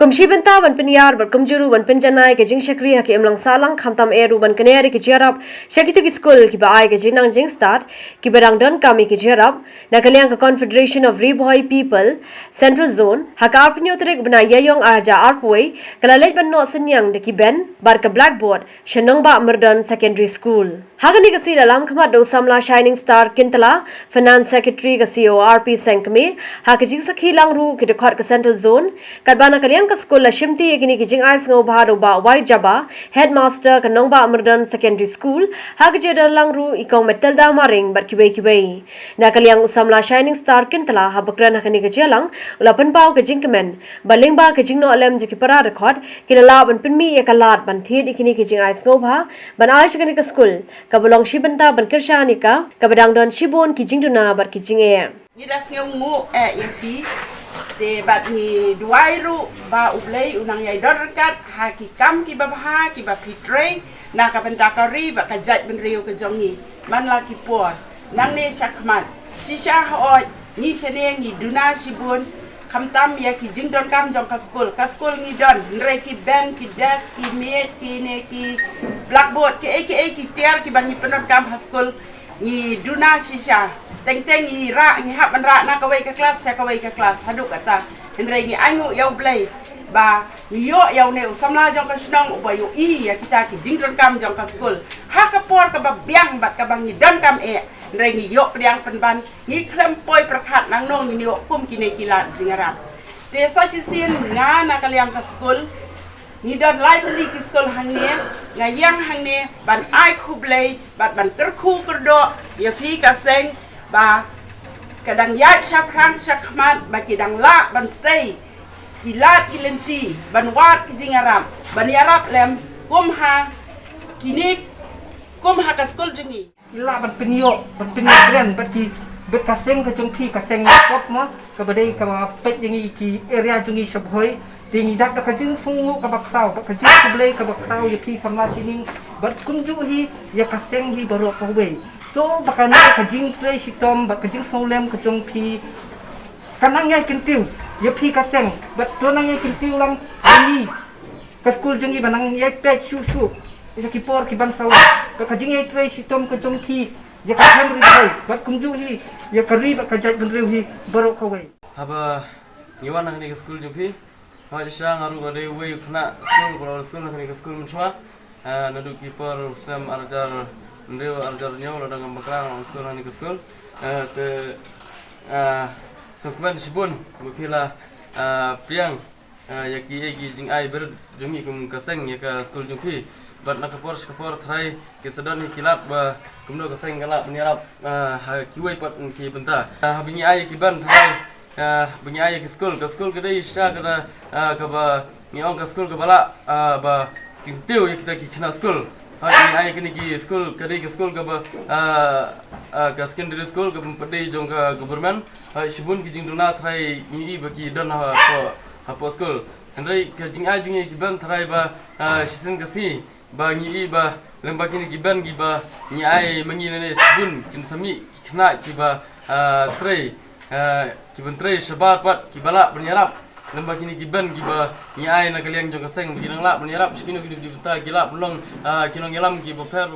Kumshi benta ban pinyar bar kumjuru ban pinjanai ke jing shakri ha ke emlang salang khamtam eru ban kaneri ke jarab shakitu ki school ki ba ai ke jing nang jing start ki barang don kami ke jarab nakaliang ka Confederation of Reboy People Central Zone ha ka arpnyo trek bana yayong arja arpoi kalalej ban no senyang de ki ben bar ka Blackboard Skul Nongbah Myrdon Secondary School ha ka ni ka sila lam khamat do samla Shining Star Kintala Finance Secretary ka CORP Sengkme ha ka jing sakhi lang ru ki de khot ka Central Zone kadbana kaliang Skul Shimti Yagini Kijing Sngewbha ba Wai Jaba Headmaster Nongbah Myrdon Secondary School Hagajeda Langru Ikong Metelda Maring Barkibai Nakaliang Usamla Shining Star Kintala Habakran Hakani Kajalang Ulapan Pau Kajing Kamen Balingba Kajing no Alem Jikipara record Kinala Ban Pinmi Yakalat Ban Thid Ikini Kijing Sngewbha Ban Aishakanika School Kabalong Shibanta Ban Kirshanika Kabadang Don Shibon Kijing Duna Bar Kijing Nida Sngewbha Yapi de bat ni duairu ba ublei unang yai dorkat ha ki kam ki babha ki ba pitre na ka pentakari ba ka jat ben riu ke jongi man la ki por nang ne shakmat shisha ho ni chene ni duna shibun khamtam ya ki jingdon kam jong ka school ni don re ki ben ki desk ki me ki ne ki blackboard ki ter ki ban ni penon kam ha school ni duna shisha teng ni ra ni hap man ra na ka wei ka kelas ya ka wei ka kelas haduk kata henrei ni angu yau blai ba ni yo yau ne usamla jong ka snong uba yo I ya kita ki jingdon kam jong ka school ha ka por ka ba biang bat ka bang ni don kam henrei ni yo priang penban ni klem poi prakhat nang nong ni yo kum ki ne kilat jingarap te sa chi sin nga na kaliang ka school ni don lai tli ki school hangne ngayang hangne ban ai khublei bat ban terkhu kerdo ya fi ka seng ba kadang yat syafrang syakmat ba kidang la ban sei kilat kilenti ban wat kijingaram ban yarap lem kumha kini kumha ka school jungi ila ban penyo kren ba ki bet kaseng ka jungki kaseng kop mo ka badai ka pet jingi ki area jungi sabhoi tingi dak ka jing fungu ka bakrau ka jing kublei ka bakrau ya ki samla sining bat kunju hi ya kaseng hi baru ka we so bakana kajing tray sitom bak kajing folem kajong pi kanang yai kintiu ya pi kaseng bat tonang yai kintiu lang ani ka school jungi banang yai pet susu ya ki por ki ban sawa ka kajing yai tray sitom kajong pi ya ka ham ri bat kumju hi ya kari bak kajat ben riu hi baro ka we haba ngiwan nang ni school jupi ha jisha ngaru ngade we khna school nang ni school mchwa nadu ki por sam arjar Ndio arjarnya udah dengan bakrang sekolah ni ke sekolah, te sekolah sibun, bukila priang, ya ki jing ai berjungi kum kaseng ya ke sekolah jungki, bat nak kapor thai ke sedon kilap ba kumno kaseng galap menyerap kiwai pat ki benta, habingi ai ki ban thai, bingi ai ke sekolah kedai sya kada ke ba ngiong ke sekolah ke bala ba kintiu ya kita ki kena sekolah. Hai kini ki school kari ke school ka ka secondary school ka pade jong ka government hai shibun ki jing duna thai ni baki don ha po school andai ka jing ai jing ki ban thai ba shisin ka si ba ni ba lembak kini ki ban ki ba ni ai mangi ne shibun kin sami khna ki ba trai ki ban trai shabar pat ki bala bernyarap lembak kini kiban kiba ni ai na kaliang jong kaseng binang la bernyarap sikino kini kita gila belong kinong yelam ki boper